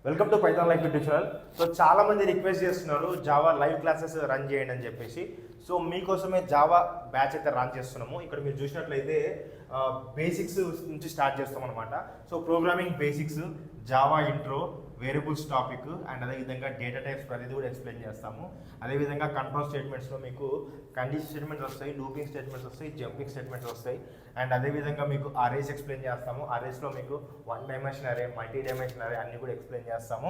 Welcome to Python life YouTube channel. So చాలా మంది request చేస్తున్నారు జావా లైవ్ క్లాసెస్ రన్ చేయండి అని చెప్పేసి. సో మీకోసమే జావా బ్యాచ్ అయితే రన్ చేస్తున్నాము. ఇక్కడ మీరు చూసినట్లయితే బేసిక్స్ నుంచి స్టార్ట్ చేస్తాం అనమాట. So programming basics, Java intro, variables topic and అదేవిధంగా డేటా టైప్స్ ప్రతిదీ కూడా ఎక్స్ప్లెయిన్ చేస్తాము. అదేవిధంగా కంట్రోల్ స్టేట్మెంట్స్లో మీకు కండిషన్ స్టేట్మెంట్స్ వస్తాయి, లూపింగ్ స్టేట్మెంట్స్ వస్తాయి, జంపింగ్ స్టేట్మెంట్స్ వస్తాయి. అండ్ అదేవిధంగా మీకు అరేస్ ఎక్స్ప్లెయిన్ చేస్తాము. అరేస్లో మీకు 1 డైమెన్షన్ అరే, మల్టీ డైమెన్షన్ అరే అన్నీ కూడా ఎక్స్ప్లెయిన్ చేస్తాము.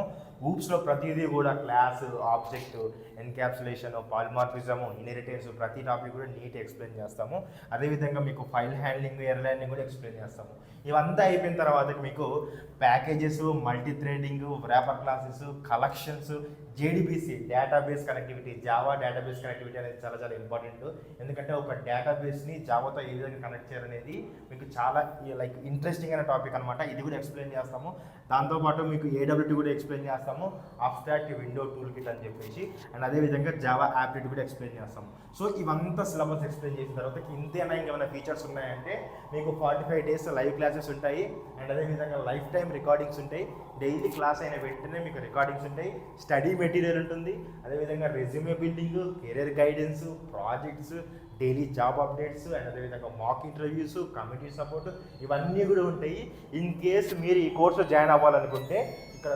ఊప్స్లో ప్రతిదీ కూడా క్లాస్, ఆబ్జెక్ట్, ఎన్క్యాప్సులేషన్, పాలిమార్ఫిజము, ఇన్హెరిటెన్స్ ప్రతి టాపిక్ కూడా నీట్ ఎక్స్ప్లెయిన్ చేస్తాము. అదేవిధంగా మీకు ఫైల్ హ్యాండ్లింగ్, ఎర్రర్ హ్యాండ్లింగ్ కూడా ఎక్స్ప్లెయిన్ చేస్తాము. ఇవంతా అయిపోయిన తర్వాత మీకు packages, multi threading, wrapper classes, collections, JDBC database connectivity, Java database connectivity అనేది చాలా చాలా ఇంపార్టెంట్. ఎందుకంటే ఒక డేటాబేస్ని జావాతో ఏ విధంగా కనెక్ట్ చేయాలనేది మీకు చాలా లైక్ ఇంట్రెస్టింగ్ అయిన టాపిక్ అనమాట. ఇది కూడా ఎక్స్ప్లెయిన్ చేస్తాము. దాంతోపాటు మీకు ఏడబ్ల్యూటీ కూడా ఎక్స్ప్లెయిన్ చేస్తాము, అబ్స్ట్రాక్ట్ విండో టూల్ కిట్ అని చెప్పేసి. అండ్ అదేవిధంగా జావా యాప్టిట్యూడ్ కూడా ఎక్స్ప్లెయిన్ చేస్తాము. సో ఇవంతా సిలబస్ ఎక్స్ప్లెయిన్ చేసిన తర్వాత ఇంతేనా ఇంకేమైనా ఫీచర్స్ ఉన్నాయంటే మీకు 45 డేస్ లైవ్ క్లాసెస్ ఉంటాయి. అండ్ అదేవిధంగా లైఫ్ టైం రికార్డింగ్స్ ఉంటాయి. డైలీ క్లాస్ అయిన వెంటనే మీకు రికార్డింగ్స్ ఉంటాయి. స్టడీ మెటీరియల్ ఉంటుంది. అదేవిధంగా resume building, career guidance, projects, daily job updates and అదేవిధంగా మాక్ ఇంటర్వ్యూస్, కమ్యూనిటీ సపోర్ట్ ఇవన్నీ కూడా ఉంటాయి. ఇన్ కేస్ మీరు ఈ కోర్సులో జాయిన్ అవ్వాలనుకుంటే ఇక్కడ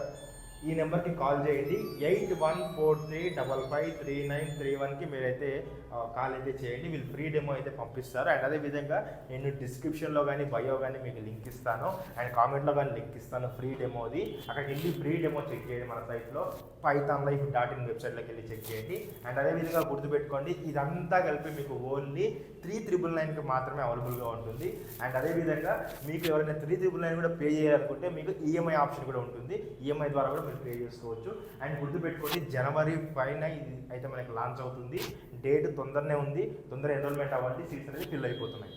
ఈ నెంబర్కి కాల్ చేయండి. 8143553931కి మీరైతే కాల్ అయితే చేయండి. వీళ్ళు ఫ్రీ డెమో అయితే పంపిస్తారు. అండ్ అదేవిధంగా నేను డిస్క్రిప్షన్లో కానీ బయో కానీ మీకు లింక్ ఇస్తాను అండ్ కామెంట్లో కానీ లింక్ ఇస్తాను ఫ్రీ డెమోది. అక్కడికి వెళ్ళి ఫ్రీ డెమో చెక్ చేయండి. మన సైట్లో pythonlife.in వెబ్సైట్లోకి వెళ్ళి చెక్ చేయండి. అండ్ అదేవిధంగా గుర్తుపెట్టుకోండి, ఇదంతా కలిపి మీకు ఓన్లీ 3999కి మాత్రమే అవైలబుల్గా ఉంటుంది. అండ్ అదేవిధంగా మీకు ఎవరైనా 3999 కూడా పే చేయాలనుకుంటే మీకు ఈఎంఐ ఆప్షన్ కూడా ఉంటుంది. ఈఎంఐ ద్వారా కూడా మీరు పే చేసుకోవచ్చు. అండ్ గుర్తుపెట్టుకోండి, జనవరి 5న ఇది అయితే మనకి లాంచ్ అవుతుంది. డేట్ తొందరనే ఉంది. తొందర ఎన్రోల్మెంట్ అవ్వండి, సీట్స్ అనేది ఫిల్ అయిపోతున్నాయి.